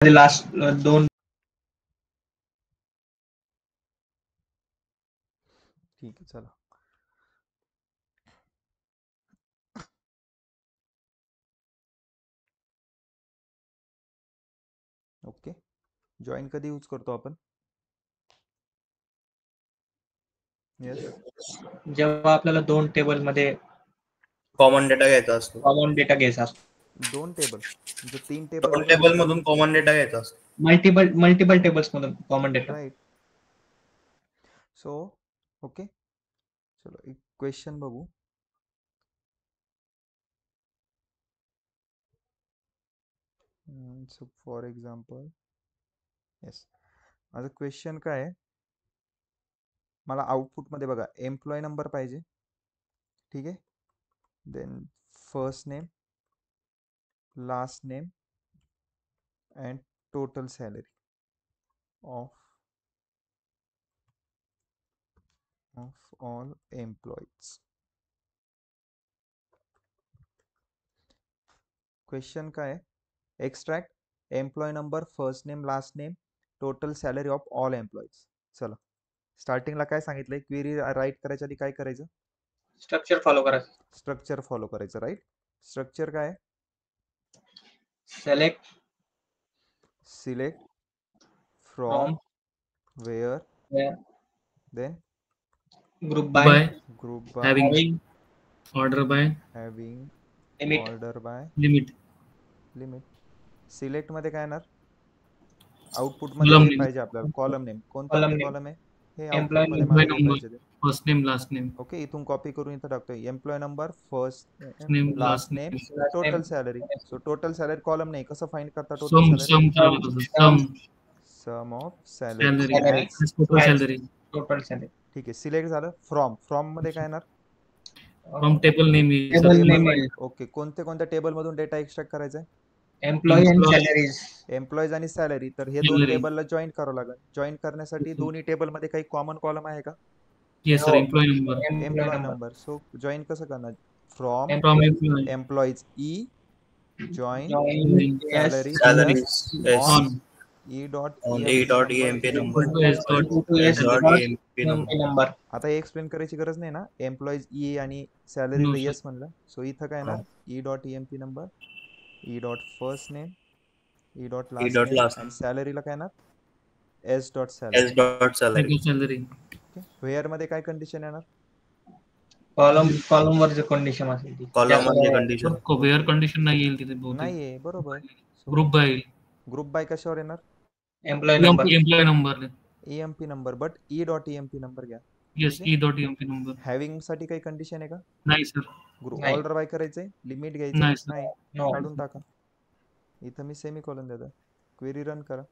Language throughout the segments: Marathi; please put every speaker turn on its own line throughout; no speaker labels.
लास्ट दोन.
ठीक आहे चला. ओके, जॉईन कधी यूज करतो आपण? येस,
जेव्हा आपल्याला दोन टेबल मध्ये
कॉमन डेटा घ्यायचा असतो.
कॉमन डेटा घ्यायचा असतो.
दोन टेबल म्हणजे तीन
दोन
टेबल
टेबल मधून कॉमन डेटा घ्यायचा असतो.
मल्टिपल टेबल्स मधून common data.
Right. So okay, चलो एक क्वेश्चन बघू. सो फॉर एक्झाम्पल, येस, माझं क्वेश्चन काय आहे, मला आउटपुटमध्ये बघा एम्प्लॉय नंबर पाहिजे, ठीक आहे, then first name, last name and total salary of all employees. Question काय आहे, extract employee number, first name, last name, total salary of all employees. चला, स्टार्टिंगला काय सांगितलंय, क्वेरी राईट करायच्या आधी काय करायचं?
स्ट्रक्चर फॉलो करायचं.
स्ट्रक्चर फॉलो करायचं, राईट. स्ट्रक्चर काय? Select from where, then
group by,
having, order by,
having,
limit,
order by,
limit,
select मध्ये काय येणार? आउटपुट मध्ये
Column
हे
name.
पाहिजे आपल्याला. कॉलम नेम, कोणता
Column name.
कॉलम आहे? हे
Employee
आउटपुट मध्ये
employee
मला
number,
पाहिजे.
first name, last name,
okay, इथून कॉपी करून इथं टाकतोय. Employee number, first
name,
last name,
last
total
name.
Salary. So total salary column नाही, कसं फाइंड करता टोटल
sum
सॅलरी?
करावं लागतं,
sum of
salary,
salary.
as total salary,
total salary.
ठीक आहे, सिलेक्ट झालं. फ्रॉम मध्ये काय येणार?
from table name is
Table name is
okay, कोणत्या टेबल मधून डेटा एक्स्ट्रॅक्ट करायचा आहे?
Employee and
Employee.
Salaries.
Employees आणि सॅलरी. तर हे दोन
Salary.
टेबलला जॉईन करावं लागेल. जॉईन करण्यासाठी दोन्ही टेबल मध्ये काही कॉमन कॉलम आहे का?
yes sir, employee number,
employee number. So join कसं करणार? From
from employee,
employees E, join
salary
Salary
on,
E dot
on E.emp number. S.emp number.
Number.
आता हे एक्सप्लेन करायची गरज नाही ना, एम्प्लॉईज ई आणि सॅलरी
No, sir.
येस म्हणलं. सो इथं काय ना, E dot EMP number, E dot first name, E dot
E
last
dot
name,
last
आणि
name.
सॅलरीला काय ना, S dot salary.
S dot salary.
total salary,
where मध्ये काय कंडिशन येणार?
कॉलम वर जे कंडिशन असेल ती.
Column मध्ये condition.
where condition नाही येईल तिथे बहुतेक,
नाहीये, बरोबर.
group by,
ग्रुप बाय कशावर येणार?
Employee number.
employee number,
EMP number, but E dot EMP number घ्या.
yes, E.emp number,
हॅव्हिंग साठी काही कंडिशन आहे का?
नाही sir,
ग्रुप
नाही.
ऑर्डर बाय करायचंय, लिमिट घ्यायचं
नाही, sir.
नाही,
नो.
काढून टाका. इथं मी सेमी कॉलन देतो. क्वेरी रन करा.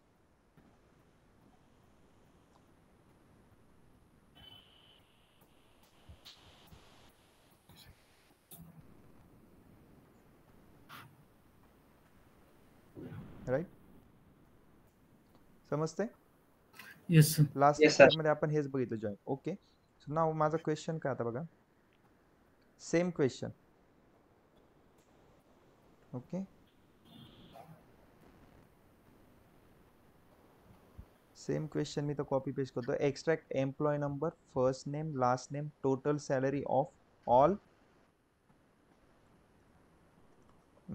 राईट, समजते?
yes sir,
last
Yes, sir.
Lecture मध्ये आपण हेच बघितलं, जॉईन. ओके, सो नाव माझा क्वेश्चन काय आता बघा, same question. Okay, same question मी तर कॉपी पेस्ट करतो. Extract employee number, first name, last name, total salary of all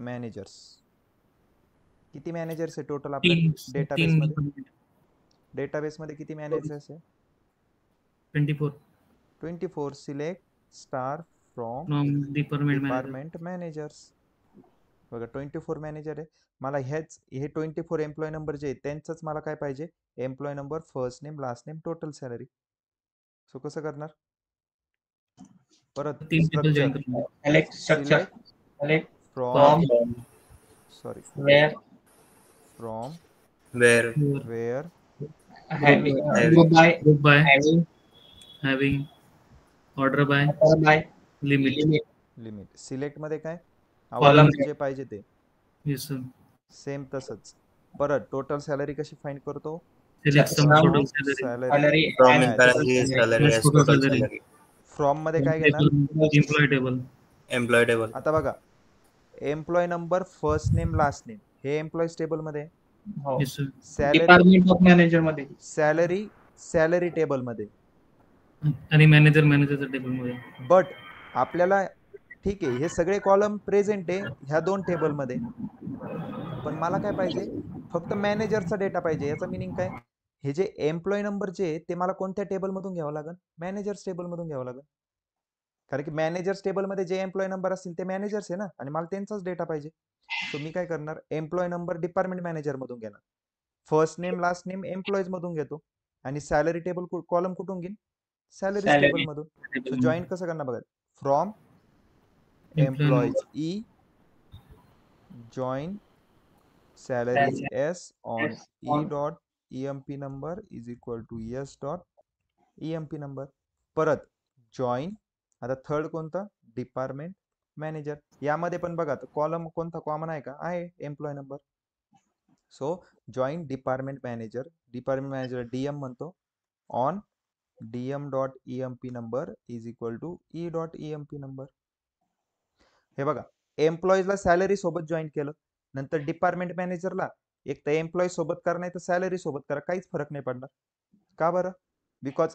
managers. किती मॅनेजर्स आहे टोटल आपल्या डेटाबेस मध्ये? डेटाबेस मध्ये किती मॅनेजर्स आहे?
24
24. Select star from
from department manager,
department managers. बघा 24 मॅनेजर आहे. मला हे 24 एम्प्लॉय नंबर जे आहे त्यांचंच मला काय पाहिजे? Employee number, first name, last name, total salary. So कसं करणार? परत
तीन table join
स्ट्रक्चर,
करणार.
Select structure. Select
from,
from
sorry,
where
from
Where
where,
having
Having.
group by
having, order by,
order by
limit,
limit. Select मध्ये काय?
Column
आउटपुट जे पाहिजे ते
yes sir,
सेम तसंच. परत टोटल सॅलरी कशी फाइंड करतो?
select some
Sum
total
of
salary,
salary
from
and
employee
total
salary
Yes,
as
total
total
salary.
salary.
From मध्ये काय घेणार?
table, employee table,
Employee table.
आता बघा, employee number, first name, last name हे एम्प्लॉईज टेबल मध्ये आहे.
हो
Yes, sir.
Salary
department of manager मध्ये
सॅलरी टेबलमध्ये.
आणि मॅनेजरच्या टेबलमध्ये.
बट आपल्याला ठीक आहे हे सगळे कॉलम प्रेझेंट आहे ह्या 2 टेबलमध्ये, पण मला काय पाहिजे, फक्त मॅनेजरचा डेटा पाहिजे. याचा मिनिंग काय, हे जे एम्प्लॉय नंबर जे आहे ते मला कोणत्या टेबलमधून घ्यावं लागेल, मॅनेजर्स टेबलमधून घ्यावं लागेल. कारण की मॅनेजर्स टेबलमध्ये जे एम्प्लॉय नंबर असतील ते मॅनेजर्स आहे ना, आणि मला त्यांचाच डेटा पाहिजे. सो मी काय करणार, एम्प्लॉय नंबर डिपार्टमेंट मॅनेजर मधून घेणार, first name last name employees मधून घेतो, आणि सॅलरी टेबल कॉलम कुठून घेईन, सॅलरीज टेबल
सॅलरी
मधून. सो जॉईन कसं करणार बघा, from
Employee
employees
number.
E join salaries s on e dot emp number is equal to s dot emp number. परत join, आता थर्ड कोणता, डिपार्टमेंट मॅनेजर. यामध्ये पण बघा कॉलम कोणता कॉमन आहे का, आहे employee number. So join department manager DM म्हणतो, on DM dot emp number is equal to E dot emp number. हे बघा, एम्प्लॉईजला सॅलरी सोबत जॉईन केलं, नंतर डिपार्टमेंट मॅनेजरला एक तर एम्प्लॉई सोबत करा नाही तर सॅलरी सोबत करा, काहीच फरक नाही पडणार. का बरं, बिकॉज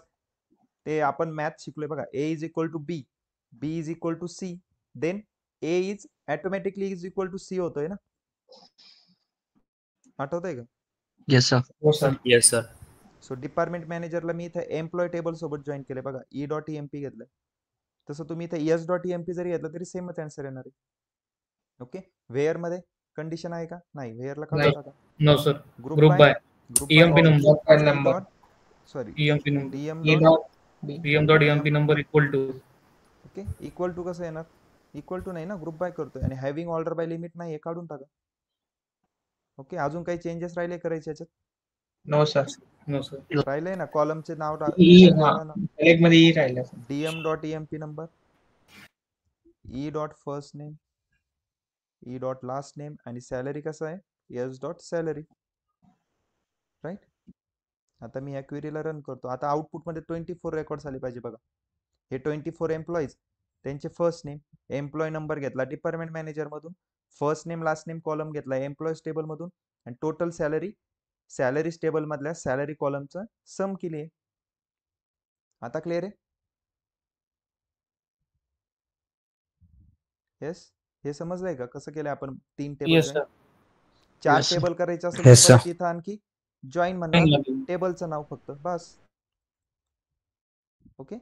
ते आपण मॅथ शिकलोय बघा, A is equal to B, B is equal to C, then A is automatically is equal to C होतोय ना, आठवतंय का.
Yes, sir.
हो sir.
Yes, sir.
So department मॅनेजरला मी इथे एम्प्लॉय टेबल सोबत जॉईन केले बघा, ई डॉट emp घेतलंय. तसं तुम्ही इथे एस डॉट emp जरी घेतलं तरी सेमच आन्सर येणार आहे. ओके, वेअर मध्ये कंडिशन आहे का, नाही, वेअरला काढून टाका.
No, sir.
Group
Group by.
Group
EMP number.
Number
dot sorry
EMP number.
DM
E
dot
dot
PM dot EMP number equal to.
Okay, equal to कसं येणार, इक्वल टू नाही ना, ग्रुप बाय करतोय, आणि हॅव्हिंग ऑर्डर बाय लिमिट नाही, हे काढून टाका. ओके, अजून काही चेंजेस राहिले करायचे याच्यात,
नो सर.
No, sir.
राहिलंय ना, कॉलमचे नाव
ई
निघा
हा
ना,
सिलेक्ट मध्ये ई राहिलं sir.
DM dot emp number, E dot first name, E dot last name, आणि सॅलरी कसं आहे, एस डॉट सॅलरी. राईट, आता मी या क्वेरीला रन करतो. आता आउटपुटमध्ये 24 रेकॉर्ड्स आले पाहिजे बघा. हे 24 एम्प्लॉईज, त्यांचे फर्स्ट नेम, एम्प्लॉय नंबर घेतला डिपार्टमेंट मॅनेजर मधून, first name last name column घेतला एम्प्लॉईज टेबल मधून, आणि टोटल सॅलरीज टेबल मधल्या सॅलरी कॉलमचं सम केली आहे. आता क्लिअर आहे. येस, हे समजलंय का कसं केलंय आपण 3 table
Yes,
join.
sir.
4
Yes, sir.
Table करायचे असेल
Yes,
तर
sir.
परत इथं आणखी जॉईन म्हणणार, टेबलचं नाव फक्त, बस. ओके,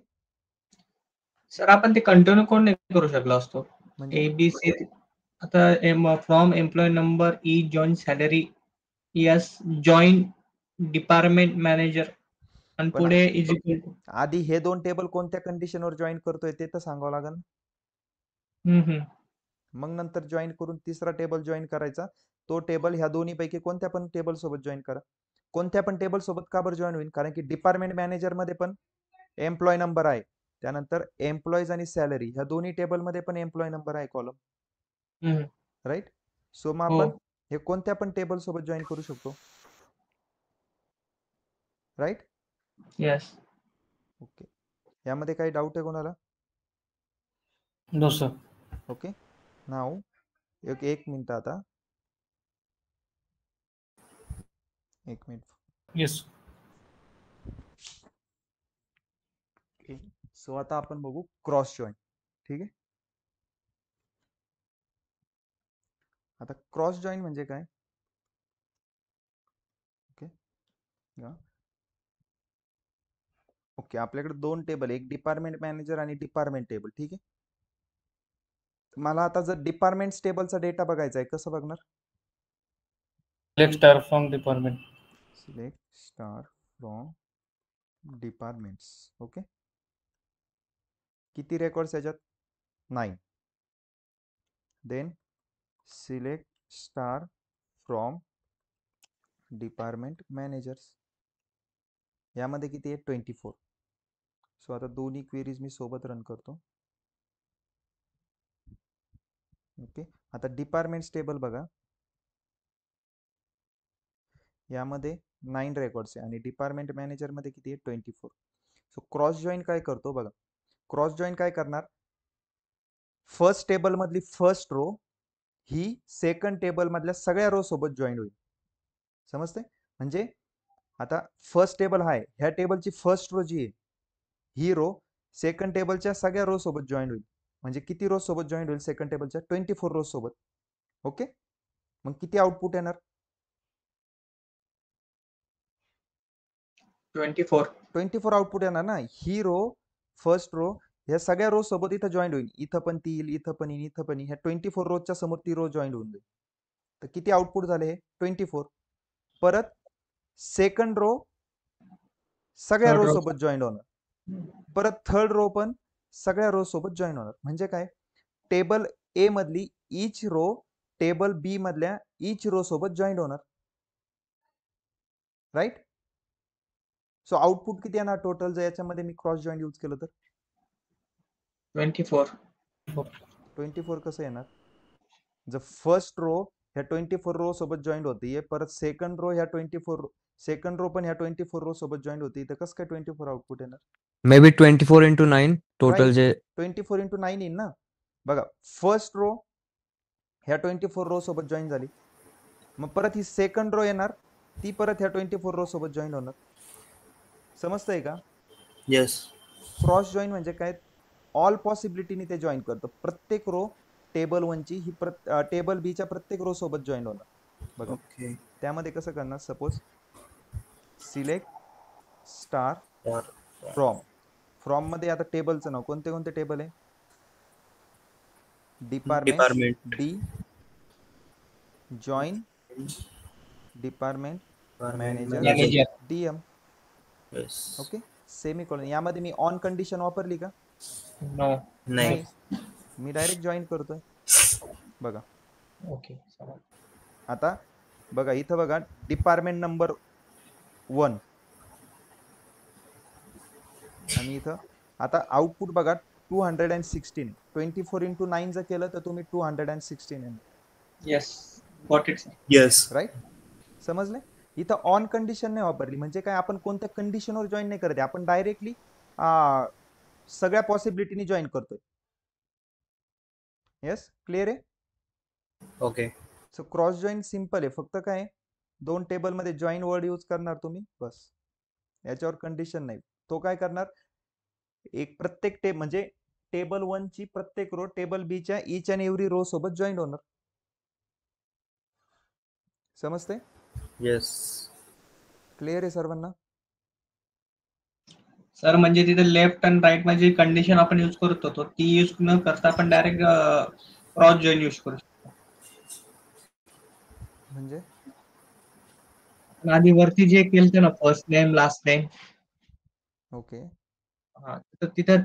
सर आपण ते कंटिन्यू कोण नाही करू शकलो असतो,
म्हणजे
एबीसी. आता from employ number E join salary, yes join department manager, आणि
पण
पुढे इज इक्वल टू.
आधी हे 2 टेबल कोणत्या कंडिशनवर जॉईन करतोय ते तर सांगावं लागेल. मग नंतर जॉईन करून तिसरा टेबल जॉईन करायचा. तो टेबल ह्या दोन्ही पैकी कोणत्या पण टेबल सोबत जॉईन करा. कोणत्या पण टेबल सोबत का बरं जॉईन होईल, कारण की डिपार्टमेंट मॅनेजर मध्ये पण एम्प्लॉय नंबर आहे, त्यानंतर एम्प्लॉईज आणि सॅलरी ह्या दोन्ही टेबल मध्ये पण एम्प्लॉय नंबर आहे कॉलम. राईट, सो मग
हो.
आपण हे कोणत्या पण टेबल सोबत जॉईन करू शकतो. Right,
yes.
ओके, यामध्ये काही डाऊट आहे कोणाला.
No, sir.
ओके, नाव एक मिनिट, आता एक मिनिट.
Yes.
सो आता आपण बघू क्रॉस जॉईन. ठीक आहे, आता क्रॉस जॉईन म्हणजे काय. ओके, ओके, आपल्याकडे 2 टेबल, एक डिपार्टमेंट मॅनेजर आणि डिपार्टमेंट टेबल. ठीक आहे, मला आता जर डिपार्टमेंट टेबलचा डेटा बघायचा आहे, कसं बघणार.
Select star from department.
Select star from departments. Okay, किती रेकॉर्ड्स याच्यात, 9. Then select star from department managers, यामध्ये किती आहे, 24. सो आता दोन्ही क्वेरीज मी सोबत रन करतो. ओके, आता डिपार्टमेंट्स टेबल बघा, यामध्ये 9 रेकॉर्ड्स आहे, आणि डिपार्टमेंट मॅनेजर मध्ये किती आहे, 24. सो क्रॉस जॉईन काय करतो बघा, क्रॉस जॉईन काय करणार, फर्स्ट टेबल मधली फर्स्ट रो ही सेकंड टेबल मधल्या सगळ्या रो सोबत जॉईन होईल. समजते? म्हणजे आता फर्स्ट टेबल आहे, ह्या टेबलची फर्स्ट रो जी आहे ही रो सेकंड टेबलच्या सगळ्या रो सोबत जॉईन होईल. म्हणजे किती रो सोबत जॉईन होईल सेकंड टेबलच्या? 24 रो सोबत. ओके, मग किती आउटपुट येणार?
24.
24 आउटपुट येणार ना. ही रो फर्स्ट रो ह्या सगळ्या रो सोबत इथं जॉईन होईल. इथं पण ती येईल, इथं पण येईल, इथं पण येईल. ह्या 24 रोजच्या समोर ती रो जॉईन होऊन जाईल. तर किती आउटपुट झाले हे? 24. परत सेकंड रो सगळ्या
Third
रो
row.
सोबत जॉईन होणार. परत थर्ड रो पण सगळ्या रो सोबत जॉईन होणार. म्हणजे काय? टेबल ए मधली इच रो टेबल बी मधल्या इच रो सोबत जॉईन होणार. राईट? सो आउटपुट किती येणार टोटल जर याच्यामध्ये मी क्रॉस जॉईन यूज केलं तर?
24.
24 कसं येणार? जर फर्स्ट रो ह्या 24 रो सोबत जॉईन होती, परत सेकंड रो ह्या 24 सेकंड रो पण ह्या 24 रो सोबत जॉईन होती, तर कसं काय 24 आउटपुट येणार?
मे बी 24 into 9 टोटल जे
24 into 9 येईल ना. बघा, फर्स्ट रो ह्या 24 रो सोबत जॉईन झाली, मग परत ही सेकंड रो येणार, ती परत ह्या 24 रो सोबत जॉईन होणार. समजतंय का?
येस.
क्रॉस जॉईन म्हणजे काय? ऑल पॉसिबिलिटीनी ते जॉईन करतो. प्रत्येक रो टेबल 1 ची ही टेबल बी च्या प्रत्येक रो सोबत जॉईन होणार. बघा,
ओके.
त्यामध्ये कसं करणार? सपोज सिलेक्ट स्टार
तर
फ्रॉम. फ्रॉम मध्ये आता टेबलचं नाव कोणते कोणते टेबल आहे? Department
department.
D, join department manager
Manager.
DM.
Yes.
Okay, semicolon. यामध्ये मी ऑन कंडिशन वापरली का?
No.
नाही.
मी डायरेक्ट जॉईन करतोय. बघा
Okay. समजलं.
आता, बघा इथं बघा डिपार्टमेंट नंबर 1 आणि इथं आता आउटपुट बघा 216. 24 into 9 जर केलं तर तुम्ही 216 येणार.
Yes. Got it, sir.
Yes.
Right? समजले? इथं ऑन कंडिशन नाही वापरली. म्हणजे काय? आपण कोणत्या कंडिशनवर जॉईन नाही करत, आपण डायरेक्टली सगळ्या पॉसिबिलिटीनी जॉईन करतोय. येस, क्लिअर आहे?
Okay.
So cross join simple आहे. फक्त काय, दोन टेबल मध्ये जॉईन वर्ड यूज करणार तुम्ही, बस. याच्यावर कंडिशन नाही. तो काय करणार? एक प्रत्येक म्हणजे टेबल 1 ची प्रत्येक रो टेबल बी च्या इच अँड एव्हरी रो सोबत जॉईन होणार. समजते?
येस.
क्लिअर आहे सर्वांना?
सर म्हणजे तिथे लेफ्ट आणि राईट मध्ये कंडिशन आपण यूज करत होतो ती यूज न करता आपण डायरेक्ट क्रॉस जॉईन यूज करू शकतो.
म्हणजे
आधी वरती जे केलं ना first name last name,
okay,
तर तिथं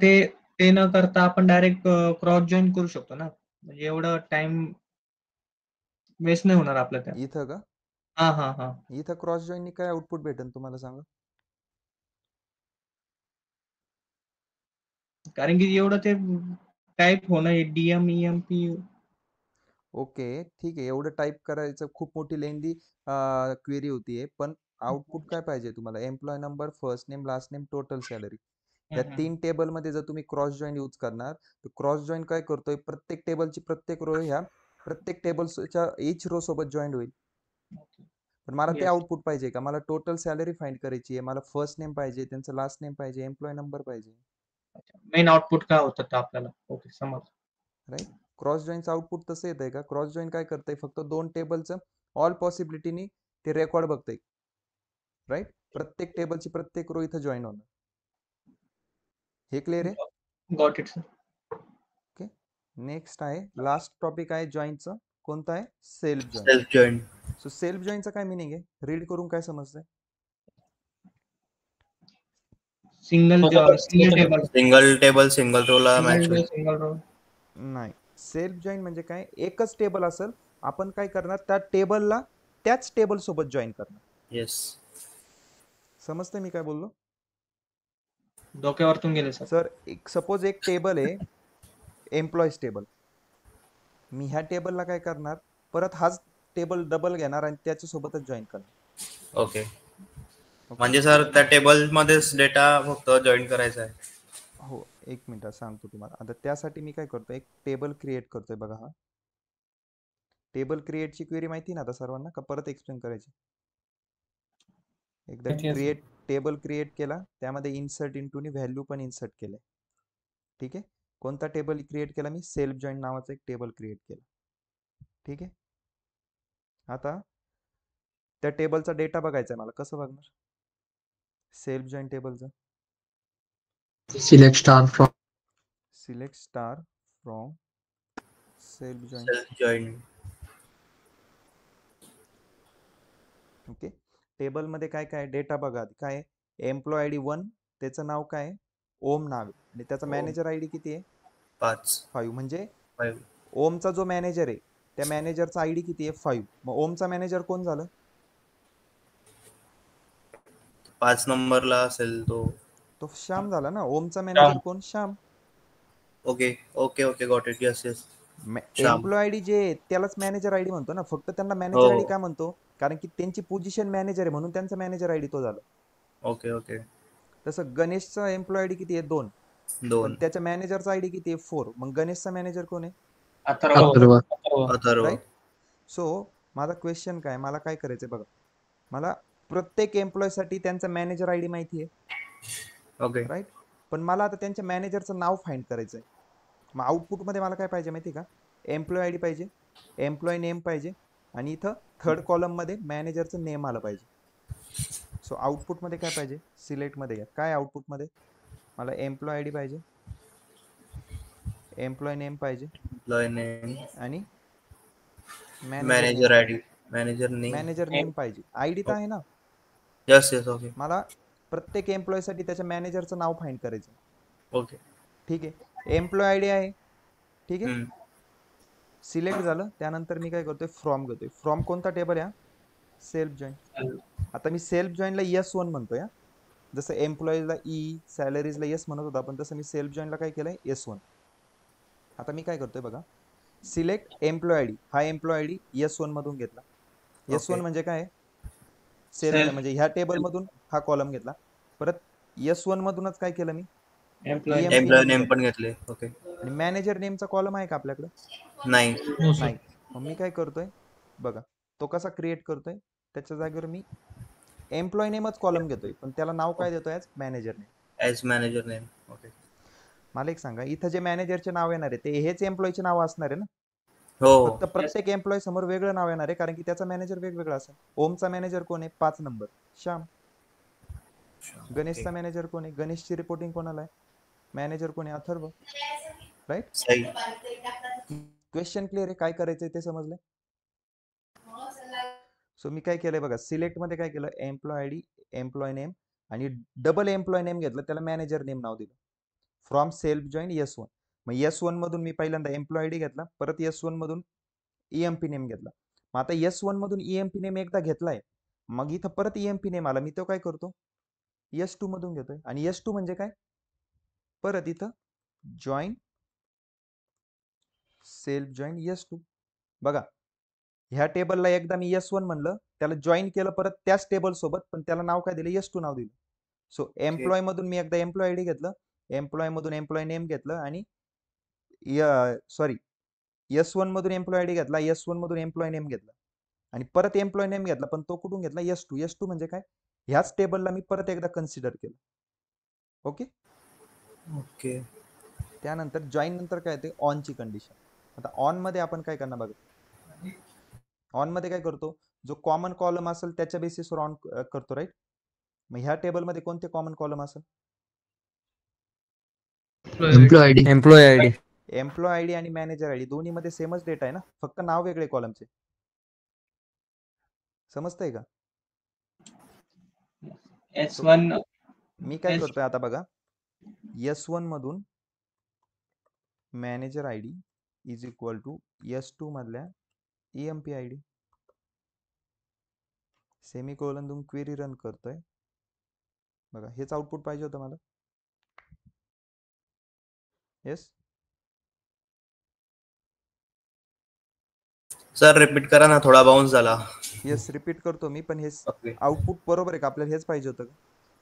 ते न करता आपण डायरेक्ट क्रॉस जॉईन करू शकतो ना. म्हणजे एवढं टाइम वेस्ट नाही होणार आपल्या त्या.
इथं का?
हा हा हा.
इथं क्रॉस जॉईन काय आउटपुट भेटेल तुम्हाला सांगा?
कारण की एवढं ते टाईप होणं DMEMP.
ओके, ठीक आहे. एवढं टाईप करायचं खूप मोठी लेंदी क्वेरी होतीये. पण आउटपुट काय पाहिजे तुम्हाला? Employee number, first name, last name, total salary. या 3 टेबल मध्ये जर तुम्ही क्रॉस जॉईन यूज करणार, तर क्रॉस जॉईन काय करतोय? प्रत्येक टेबलची प्रत्येक रो ह्या प्रत्येक टेबलच्या इच रो सोबत जॉईन होईल. पण मला ते
Yes.
आउटपुट पाहिजे का? मला टोटल सॅलरी फाइंड करायची आहे. मला फर्स्ट नेम पाहिजे, त्यांचं लास्ट नेम पाहिजे, एम्प्लॉय नंबर पाहिजे.
मेन आउटपुट काय होतं ते आपल्याला. ओके, समज.
राईट? क्रॉस जॉईनचं आउटपुट तसं येत आहे का? क्रॉस जॉईन काय करतंय? फक्त दोन टेबलचं ऑल पॉसिबिलिटीनी ते रेकॉर्ड बघतंय. राईट? प्रत्येक टेबलची प्रत्येक रो इथं जॉईन होणार. हे क्लिअर आहे?
Got it sir.
Okay, next आहे लास्ट टॉपिक आहे जॉईनचं. कोणतं आहे? Self join.
Self join.
So self जॉईनचं काय मिनिंग आहे? रीड करून काय समजतंय?
Single table
single table single रोला मॅच होईल.
Single row.
नाही, सेल्फ जॉईन म्हणजे काय? एकच टेबल असेल, आपण काय करणार? त्या टेबलला त्याच टेबल सोबत जॉईन करणार.
येस.
समजतंय मी काय बोललो?
डोक्यावरतून गेले सर.
सर, एक सपोज एक टेबल आहे, एम्प्लॉईज टेबल. मी ह्या टेबलला काय करणार? परत हाच टेबल डबल घेणार आणि त्याच्या सोबतच जॉईन करणार.
ओके. म्हणजे सर त्या टेबल मध्येच डेटा फक्त जॉईन करायचा आहे.
हो, एक मिनिट सांगतो तुम्हाला. आता त्यासाठी मी काय करतो? एक टेबल क्रिएट करतोय. बघा, हा टेबल क्रिएटची क्वेरी माहिती ना आता सर्वांना, का परत एक्सप्लेन करायची? एकदा
Yes, yes.
टेबल क्रिएट केला, त्यामध्ये इन्सर्ट इंटूनी व्हॅल्यू पण इन्सर्ट केले. ठीक आहे. कोणता टेबल क्रिएट केला मी? सेल्फ जॉईन नावाचा एक टेबल क्रिएट केला. ठीक आहे. आता त्या टेबलचा डेटा बघायचा आहे मला. कसं बघणार सेल्फ जॉईन टेबलचा?
select star from
select star from self join.
Self join.
Okay. टेबलमध्ये काय काय डेटा बघा. काय एम्प्लॉय आय डी 1, त्याचं नाव काय आहे? ओम नाव आहे. आणि त्याचा
ओम.
मॅनेजर आय डी किती आहे?
5.
5. म्हणजे
5.
ओमचा जो मॅनेजर आहे त्या मॅनेजरचा आय डी किती आहे? 5. मग ओमचा मॅनेजर कोण झालं?
5 नंबरला असेल तो.
तो श्याम झाला ना. ओमचा मॅनेजर कोण? Shyam.
Okay okay okay, got it. Yes yes. Shyam.
Employee I D जे आहे, त्यालाच मॅनेजर आय डी म्हणतो ना. फक्त त्यांना
हो
मॅनेजर आय डी
हो.
का म्हणतो? कारण की त्यांची पोझिशन मॅनेजर आहे म्हणून त्यांचा मॅनेजर आय डी तो झाला.
Okay okay.
तसं गणेशचा एम्प्लॉय आय डी किती आहे? 2. पण
2.
त्याच्या मॅनेजरचा आय डी किती आहे? 4. मग गणेशचा मॅनेजर कोण आहे?
अथर्व.
अथर्व.
अथर्व.
अथर्व.
राईट. सो माझा क्वेश्चन काय? मला काय करायचंय बघा. मला प्रत्येक एम्प्लॉयसाठी त्यांचा मॅनेजर आय डी माहिती आहे.
ओके.
राईट. पण मला आता त्यांच्या मॅनेजरचं नाव फाइंड करायचं आहे. मग आउटपुटमध्ये मला काय पाहिजे माहिती का? एम्प्लॉय आय डी पाहिजे, एम्प्लॉय नेम पाहिजे, आणि इथं थर्ड कॉलममध्ये मॅनेजरचं नेम आलं पाहिजे. सो आउटपुटमध्ये काय पाहिजे? सिलेक्टमध्ये घ्या. काय आउटपुटमध्ये? मला एम्प्लॉय आय डी पाहिजे, एम्प्लॉय नेम पाहिजे,
एम्प्लॉय नेम
आणि
manager I D. Manager name.
Manager name पाहिजे. आय डी तर आहे ना.
Yes yes. ओके
मला प्रत्येक एम्प्लॉयसाठी त्याच्या मॅनेजरचं नाव फाइंड करायचं.
ओके.
ठीक आहे. एम्प्लॉय आय डी आहे. ठीक आहे.
हम्म.
सिलेक्ट झालं. त्यानंतर मी काय करतोय? फ्रॉम घेतोय. फ्रॉम कोणता टेबल आहे? Self join. आता मी सेल्फ जॉईनला S1 म्हणतोय. जसं एम्प्लॉईजला ई, सॅलरीजला येस म्हणत होता आपण, तसं मी सेल्फ जॉईनला काय केलंय? S1. आता मी काय करतोय बघा. Select employee I D. हा एम्प्लॉय आय डी S1 मधून घेतला. S1
okay.
म्हणजे काय? सेल्फ. म्हणजे ह्या टेबलमधून हा कॉलम घेतला. परत S1 मधूनच काय केलं मी?
Employee.
EMP
employee
name
name
घेतला.
पण घेतले. ओके.
आणि मॅनेजर नेमचा कॉलम आहे का आपल्याकडे?
नाही.
No, sir.
नाही. मग मी काय करतोय बघा. तो कसा क्रिएट करतोय? त्याच्या जागेवर मी एम्प्लॉय नेमच कॉलम घेतोय, पण त्याला नाव काय देतोय? As manager name.
As manager name. Okay.
मला एक सांगा, इथं जे मॅनेजरचे नाव येणार आहे ते हेच एम्प्लॉयचे नाव असणार आहे ना.
हो
फक्त प्रत्येक एम्प्लॉय समोर वेगळं नाव येणार आहे, कारण की त्याचा मॅनेजर वेगवेगळा असेल. ओमचा मॅनेजर कोण आहे? 5 नंबर श्याम. गणेशचा मॅनेजर कोण आहे? गणेशची रिपोर्टिंग कोणाला आहे? मॅनेजर कोण आहे? अथर्व. राईट.
सही.
क्वेश्चन क्लिअर आहे? काय करायचंय ते समजलंय? सो मी काय केलंय बघा. सिलेक्ट मध्ये काय केलं? Employee I D, employee name, आणि डबल एम्प्लॉय नेम घेतलं, त्याला मॅनेजर नेम नाव दिलं. From self join S1. मग S1 मधून मी पहिल्यांदा एम्प्लॉय आय डी घेतला, परत S1 मधून EMP नेम घेतला. मग आता S1 मधून EMP नेम एकदा घेतलाय, मग इथं परत EMP नेम आला, मी तो काय करतो? S2 मधून घेतोय. आणि S2 म्हणजे काय? परत इथं जॉईन सेल्फ जॉईन S2. बघा, ह्या टेबलला एकदा मी S1 म्हणलं, त्याला जॉईन केलं परत त्याच टेबल सोबत, पण त्याला नाव काय दिलं? S2 नाव दिलं. सो एम्प्लॉय मधून मी एकदा एम्प्लॉय आय डी घेतलं, एम्प्लॉय मधून एम्प्लॉय नेम घेतलं, आणि सॉरी, S1 मधून एम्प्लॉय आय डी घेतला, S1 मधून एम्प्लॉय नेम घेतला, आणि परत एम्प्लॉय नेम घेतला, पण तो कुठून घेतला? S2. S2 म्हणजे काय? ह्याच टेबलला मी परत एकदा कन्सिडर केलं. ओके.
ओके.
त्यानंतर जॉईन नंतर काय येते? ऑनची कंडिशन. आता ऑन मध्ये आपण काय करणार बघा. ऑन मध्ये काय करतो? जो कॉमन कॉलम असेल त्याच्या बेसिसवर ऑन करतो. राईट. मग ह्या टेबलमध्ये कोणते कॉमन कॉलम असेल?
Employee I D.
Employee I D आणि मॅनेजर आय डी दोन्ही मध्ये सेमच डेटा आहे ना, फक्त नाव वेगळे कॉलमचे. समजतंय का?
S1.
मी काय करतोय आता बघा. S1 मधून manager I D is equal to S2 मधल्या EMP आय डी. सेमीकोलन देऊन क्वेरी रन करतोय. बघा, हेच आउटपुट पाहिजे होतं मला. येस.
सर रिपीट करा ना, थोडा बाउन्स झाला.
येस, रिपीट करतो मी, पण हे
ओके.
आउटपुट बरोबर आहे का? आपल्याला हेच पाहिजे होतं का?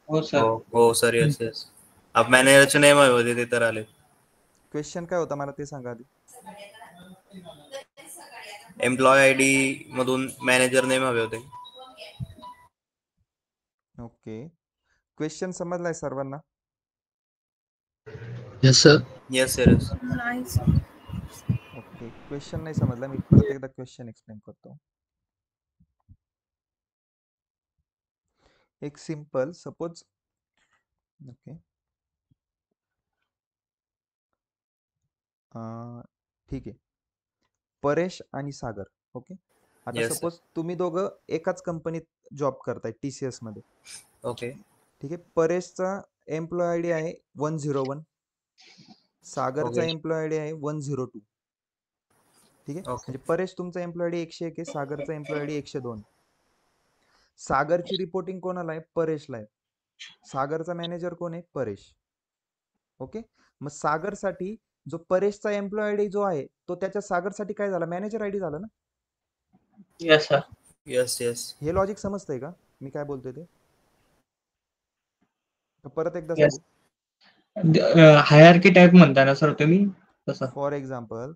हो सर.
हो सर. Yes yes. आप मॅनेजरचे नेम हवे होते, ते तर आले.
क्वेश्चन काय होता मला ते सांगा आधी.
एम्प्लॉय आय डी मधून मॅनेजर नेम हवे होते.
ओके, क्वेश्चन समजलाय सर्वांना?
Yes, sir.
Yes sir.
Okay, question नाही समजला, मी परत एकदा क्वेश्चन एक्सप्लेन करतो. एक सिंपल सपोज, ओके, ठीक आहे, परेश आणि सागर. ओके, आता
Yes, sir.
सपोज तुम्ही दोघं एकाच कंपनीत जॉब करताय TCS मध्ये.
ओके.
ठीक आहे, परेशचा एम्प्लॉय आयडी आहे 101, सागरचा
ओके.
एम्प्लॉय आयडी आहे 102. ठीक आहे,
ओके.
म्हणजे परेश तुमचा एम्प्लॉय आयडी 101 आहे, सागरचा एम्प्लॉय आयडी 102. सागरची रिपोर्टिंग कोणाला आहे? परेशला आहे. सागरचा मॅनेजर कोण आहे? परेश. ओके, मग सागरसाठी जो परेशचा एम्प्लॉय आयडी जो आहे तो त्याच्या सागरसाठी काय झाला? मॅनेजर आयडी झाला ना.
Yes sir.
येस.
हे लॉजिक समजतंय का मी काय बोलतोय ते? परत एकदा
Yes.
सांगू.
हायरार्की टाइप म्हणता ना सर तुम्ही तसं.
फॉर एक्झाम्पल,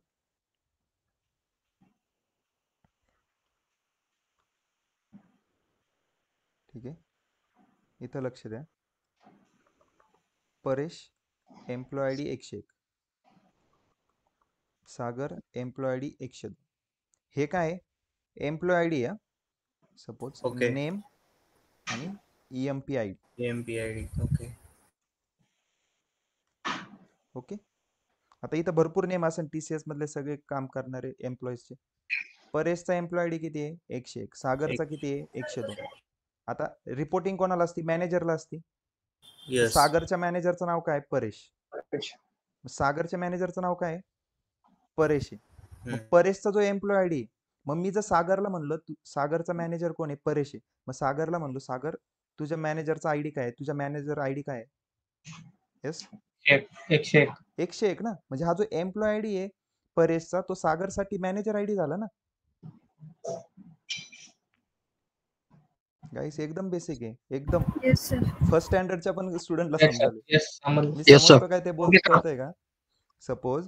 ठीक आहे, इथं लक्ष द्या. परेश एम्प्लॉय आयडी 101, सागर एम्प्लॉय आयडी 102. हे काय एम्प्लॉय आयडी आहे, सपोज
ओके.
नेम आणि EMP ID.
EMP ID. Okay.
Okay, आता इथं भरपूर नेम असेल TCS मधले सगळे काम करणारे एम्प्लॉईजचे. परेशचा एम्प्लॉय आयडी किती आहे? 101. सागरचा किती आहे? 102. आता रिपोर्टिंग कोणाला असती? मॅनेजरला असती.
येस.
सागरच्या मॅनेजरचं नाव काय? परेश. सागरच्या मॅनेजरचं नाव काय? परेश आहे. मग परेशचा जो एम्प्लॉय आयडी, मग मी जर सागरला म्हणलं सागरचा मॅनेजर कोण आहे? परेश आहे, मग सागरला म्हणलो सागर तुझ्या मॅनेजरचा आयडी काय आहे? तुझ्या मॅनेजर आयडी काय आहे? येस,
101.
101 ना. म्हणजे हा जो एम्प्लॉय आयडी आहे परेशचा तो सागरसाठी मॅनेजर आयडी झाला ना. गाईस एकदम बेसिक आहे, एकदम फर्स्ट स्टँडर्डच्या पण स्टुडंटला
Yes, sir.
समजावलं.
Yes, समजलं.
मी
Yes, sir.
समजतो काय ते बोलतो कळतंय का? सपोज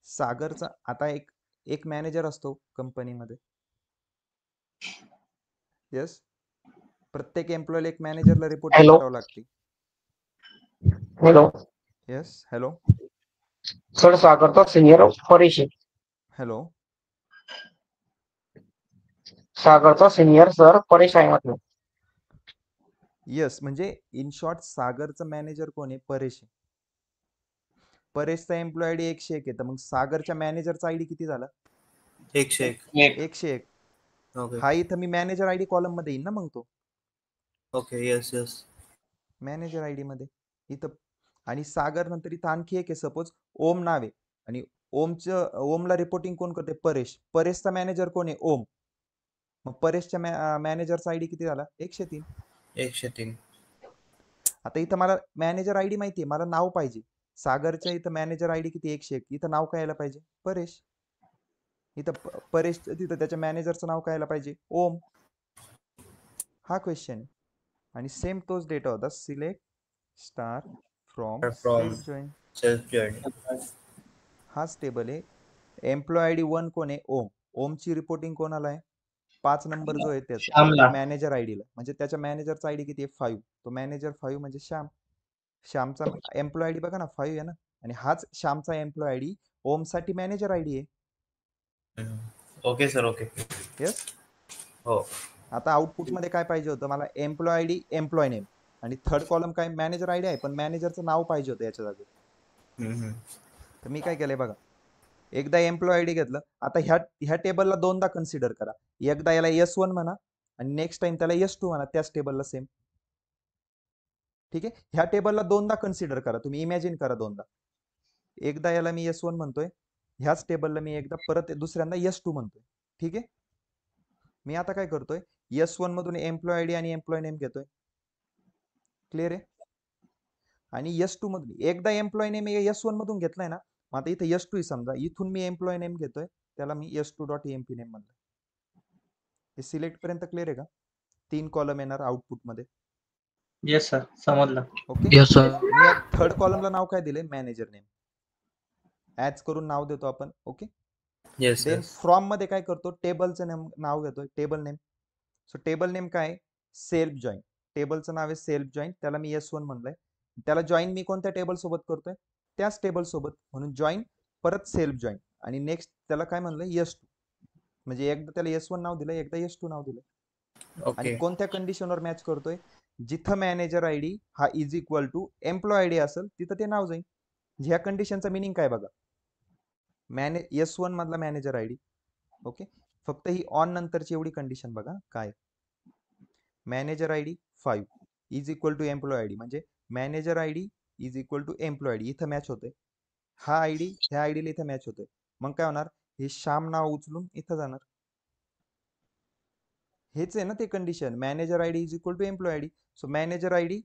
सागरचा आता एक मॅनेजर असतो कंपनीमध्ये. येस, प्रत्येक एम्प्लॉयला एक मॅनेजरला रिपोर्टिंग
Hello.
करावं लागते.
हॅलो
येस, हॅलो
सर, सागरचा सिनियर परेश आहे.
हॅलो,
सागरचा सिनियर सर परेश आहे म्हटलं.
येस, म्हणजे इन शॉर्ट सागरचा मॅनेजर कोण आहे? परेश आहे. परेशचा एम्प्लॉय आयडी 101 आहे, तर मग सागरच्या मॅनेजरचा आयडी किती झाला?
101.
101.
ओके.
हा इथं मी मॅनेजर आयडी कॉलम मध्ये येईन ना मग तो
ओके. येस.
मॅनेजर आयडी मध्ये इथं. आणि सागर नंतर इथं आणखी एक आहे, सपोज ओम नाव आहे आणि ओमला रिपोर्टिंग कोण करते? परेश. परेशचा मॅनेजर कोण आहे? ओम. मग परेशच्या मॅनेजरचा आयडी किती झाला? 103.
103.
आता इथं मला मॅनेजर आयडी माहिती आहे, मला नाव पाहिजे. सागरच्या इथं मॅनेजर आयडी किती? 101. इथं नाव काय यायला पाहिजे? परेश. इथं परेश तिथं त्याच्या मॅनेजरचं नाव काय यायला पाहिजे? ओम. हा क्वेश्चन आहे. आणि सेम तोच डेटा होता, select star from self join.
Self join.
हाच टेबल आहे. एम्प्लॉय आयडी 1 कोण आहे? ओम. ओमची रिपोर्टिंग कोणाला आहे? 5 नंबर जो आहे त्याचा
श्यामला.
मॅनेजर आयडीला, म्हणजे त्याच्या मॅनेजरचा आयडी किती आहे? 5. तो मॅनेजर 5 म्हणजे श्याम. श्यामचा एम्प्लॉय आयडी बघा ना, 5 आहे ना. आणि हाच श्यामचा एम्प्लॉय आयडी ओमसाठी मॅनेजर आयडी आहे.
Okay sir. ओके.
येस.
हो.
आता आउटपुट मध्ये काय पाहिजे होतं मला? एम्प्लॉय आयडी, एम्प्लॉय नेम आणि थर्ड कॉलम काय? मॅनेजर आयडी आहे, पण मॅनेजरचं नाव पाहिजे होतं याच्या जागी. तर मी काय केलंय बघा, एकदा एम्प्लॉय आयडी घेतलं. आता ह्या टेबलला दोनदा कन्सिडर करा. एकदा याला S1 म्हणा आणि नेक्स्ट टाइम त्याला S2 म्हणा, त्याच टेबलला सेम. ठीक आहे, ह्या टेबलला दोनदा कन्सिडर करा. तुम्ही इमॅजिन करा दोनदा. एकदा याला मी S1 म्हणतोय, ह्याच टेबलला मी एकदा परत दुसऱ्यांदा S2 म्हणतोय. ठीक आहे, मी आता काय करतोय, S1 मधून एम्प्लॉय आयडी आणि एम्प्लॉय नेम घेतोय. क्लिअर आहे. आणि S2 मधून एकदा एम्प्लॉय नेम S1 मधून घेतलाय ना, मग आता इथे S2 समजा, इथून मी एम्प्लॉय नेम घेतोय, त्याला मी S2.emp नेम म्हणलं. हे सिलेक्ट पर्यंत क्लिअर आहे का? 3 कॉलम येणार आउटपुट मध्ये.
येस सर, समजलं.
ओके.
Yes, sir.
मी या थर्ड कॉलमला नाव काय दिले? Manager name. ऍड करून नाव देतो आपण. ओके.
येस.
देन फ्रॉम मध्ये काय करतो? टेबलचं नाव घेतोय, table name. So table name काय? Self join. टेबलचं नाव आहे सेल्फ जॉईन, त्याला मी S1 म्हणलंय. त्याला जॉईन मी कोणत्या टेबल सोबत करतोय, त्याच टेबल सोबत, म्हणून जॉईन परत सेल्फ जॉईन, आणि नेक्स्ट त्याला काय म्हणलंय S2. म्हणजे एकदा त्याला S1 नाव दिलं, एकदा S2 नाव दिलं. आणि
ओके
कोणत्या कंडिशनवर मॅच करतोय, जिथं मॅनेजर आयडी हा is equal to employee ID असेल तिथं ते नाव जाईल. ह्या कंडिशनचा मिनिंग काय बघा, S1 मधला मॅनेजर आयडी. ओके, फक्त ही ऑन नंतरची एवढी कंडिशन बघा काय, manager ID 5 is equal to employee ID, म्हणजे manager ID is equal to employee ID, इथं मॅच होतोय. हा आयडी ह्या आयडीला इथं मॅच होतोय. मग काय होणार, हे श्याम नाव उचलून इथं जाणार. हेच आहे ना ते condition, manager ID is equal to employee ID. So manager ID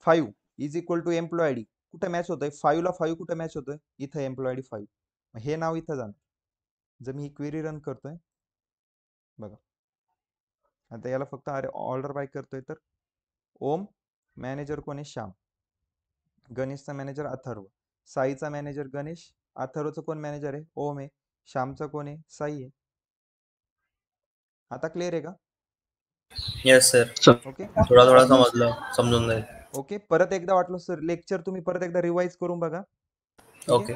5 is equal to employee ID, कुठं मॅच होतोय, 5 ला 5 कुठं मॅच होतोय, इथं एम्प्लॉय आयडी 5. हे नाव इथं जाणार. जर मी ही क्वेरी रन करतोय बघा, आता याला फक्त ऑर्डर बाय करतोय, तर ओम मॅनेजर कोण आहे, श्याम. गणेशचा मॅनेजर अथर्व, साईचा मॅनेजर गणेश, अथर्वचं कोण मॅनेजर आहे, ओम आहे, श्यामचा कोण आहे, साई आहे. आता क्लिअर आहे का?
येस सर,
ओके
थोडा थोडा समजलं, समजून जाईल.
ओके, परत एकदा वाटलं सर लेक्चर तुम्ही परत एकदा रिवाइज करून बघा.
ओके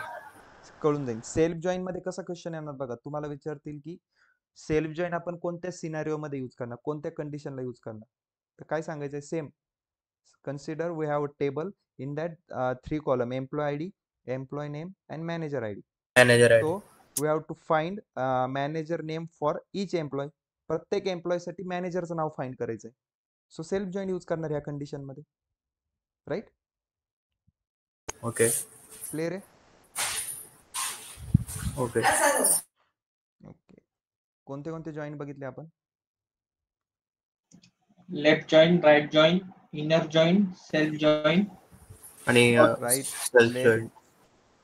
कळून जाईल. सेल्फ जॉईन मध्ये कसा क्वेश्चन येणार बघा, तुम्हाला विचारतील की सेल्फ जॉईन आपण कोणत्या सिनारिओ मध्ये यूज करणार, कोणत्या कंडिशनला यूज करणार. तर काय सांगायचंय, same consider we have a table in that 3 column, employee ID, employee name and manager ID.
Manager ID.
So we have to find manager name for each employee. प्रत्येक एम्प्लॉय साठी मॅनेजरचं नाव फाइंड करायचंय. सो सेल्फ जॉईन यूज करणार ह्या कंडिशन मध्ये, राईट?
ओके
क्लिअर आहे?
ओके
ओके, कोणते कोणते जॉईन बघितले आपण?
Left join, right join, inner join, self join
आणि
right,
self
left,
join,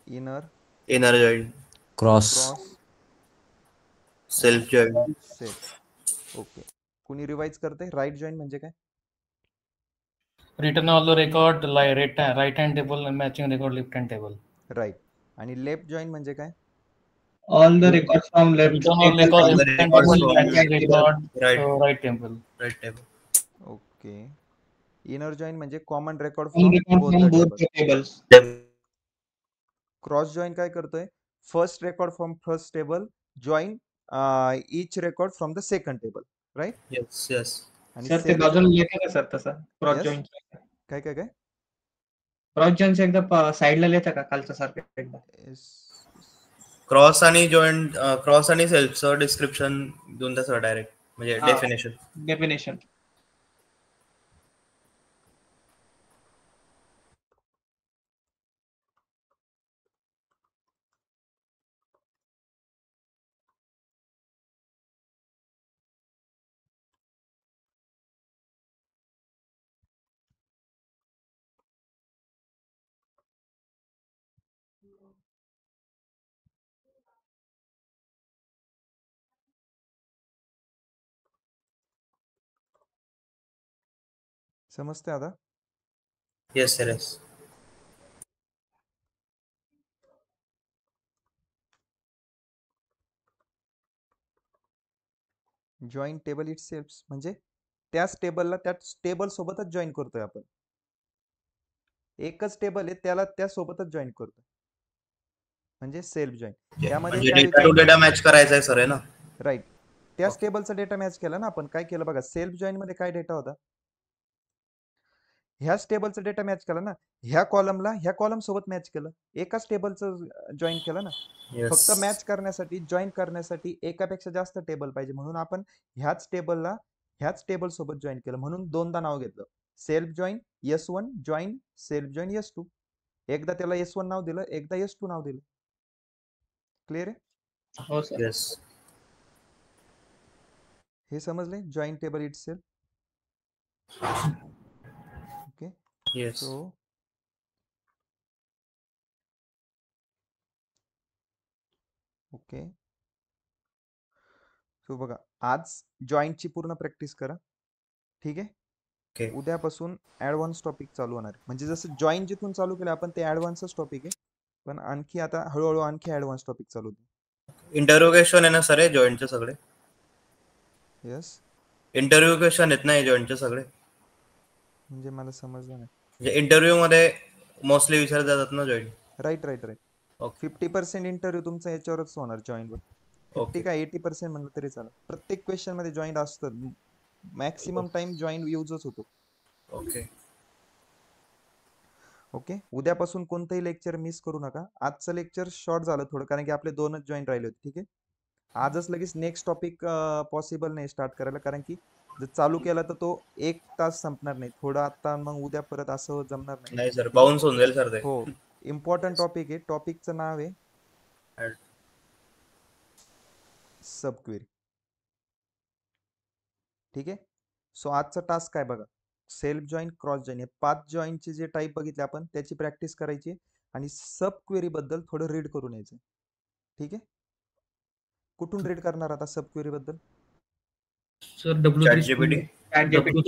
inner,
inner join,
cross,
cross,
self join.
Self. Okay, कुणी रिवाइज करते? राईट जॉईन म्हणजे काय?
Return all the record right hand table and matching record left hand table.
Right. आणि लेफ्ट जॉईन म्हणजे काय?
All the record from left
Return all record
All the
left hand
records
table,
from
matching record
right
right table.
right table.
ओके. इनर जॉईन म्हणजे common record from both the
both
table.
the tables.
Cross join काय करतोय, first record from first table join each record from the second table, right?
Yes, yes.
आणि
सर ते
सेल्फ
बाजूला लिहिता का सर तसं क्रॉस
Yes.
जॉईन?
काय काय काय?
क्रॉस जॉईन एकदा साईडला लिहिता का खालच्या सारखं एकदा?
क्रॉस आणि जॉईंट, क्रॉस आणि सेल्फचं डिस्क्रिप्शन देऊन तसं डायरेक्ट, म्हणजे
हा.
डेफिनेशन.
डेफिनेशन.
समजते आता?
Yes sir, yes.
Join table it self म्हणजे त्याच टेबलला त्याच टेबल सोबतच जॉईन करतोय आपण. एकच टेबल आहे त्याला त्या सोबतच जॉईन करतोय, म्हणजे सेल्फ जॉईन. त्यामध्ये
म्हणजे
काय
डेटा टू डेटा मॅच करायचा आहे सर, आहे ना?
राईट, त्याच टेबलचा डेटा मॅच केला ना आपण. काय केलं बघा, सेल्फ जॉईन मध्ये काय डेटा होता, ह्याच टेबलचा डेटा मॅच केला ना, ह्या कॉलमला ह्या कॉलम सोबत मॅच केलं, एकाच टेबलचं जॉईन केलं ना. फक्त मॅच करण्यासाठी, जॉईन करण्यासाठी एकापेक्षा जास्त टेबल पाहिजे, म्हणून आपण ह्याच टेबलला ह्याच टेबल सोबत जॉईन केलं, म्हणून दोनदा नाव घेतलं, self join S1 join self join S2. एकदा त्याला S1 नाव दिलं, एकदा S2 नाव दिलं. क्लिअर आहे?
हो सर.
येस.
हे समजले, join table it self. Okay,
yes.
So okay, so बघा, आज जॉईनची पूर्ण प्रॅक्टिस करा, ठीक आहे?
ओके.
उद्यापासून ऍडव्हान्स टॉपिक चालू होणार आहे. म्हणजे जसं जॉईन जिथून चालू केलं आपण ते ऍडव्हान्सच टॉपिक आहे, पण आणखी आता हळूहळू आणखी ऍडव्हान्स टॉपिक चालू होते.
इंटरव्ह्यू आहे ना सर, हे जॉईंटचे सगळे?
येस,
इंटरव्ह्यू क्वेश्चन आहेत ना हे जॉईंटचे सगळे?
म्हणजे मला समजलं नाही.
म्हणजे इंटरव्ह्यू मध्ये मोस्टली विचारले जातात ना जॉईन.
राईट.
ओके
50% इंटरव्ह्यू तुमचा याच्यावरच होणार, जॉईनवर. 50
ओके
का 80% म्हणलं तरी चालेल. प्रत्येक क्वेश्चन मध्ये जॉईन असतं. मॅक्सिमम टाइम जॉईन युजच होतो.
Okay
okay. उद्यापासून कोणतंही लेक्चर मिस करू नका. आजचं लेक्चर शॉर्ट झालं थोडं, कारण की आपले 2च जॉईन राहिले होते. ठीक आहे. आजच लगेच नेक्स्ट टॉपिक पॉसिबल नाही स्टार्ट करायला, कारण की जर चालू केला तर तो 1 तास संपणार नाही. थोडं आता मग उद्या परत असं जमणार नाही.
नाही सर, बाउन्स होऊन जाईल सर ते.
हो, इम्पॉर्टंट टॉपिक आहे. टॉपिकचं नाव आहे सब क्वेरी. ठीक आहे. सो आजचा टास्क काय बघा, सेल्फ जॉईन, क्रॉस जॉईन, हे 5 जॉईनचे जे टाईप बघितले आपण त्याची प्रॅक्टिस करायची आणि सब क्वेरी बद्दल थोडं रीड करून यायचं. ठीक आहे. कुठून रीड करणार आता सब क्वेरी बद्दल?
Sir W3
ChatGPT.
ChatGPT.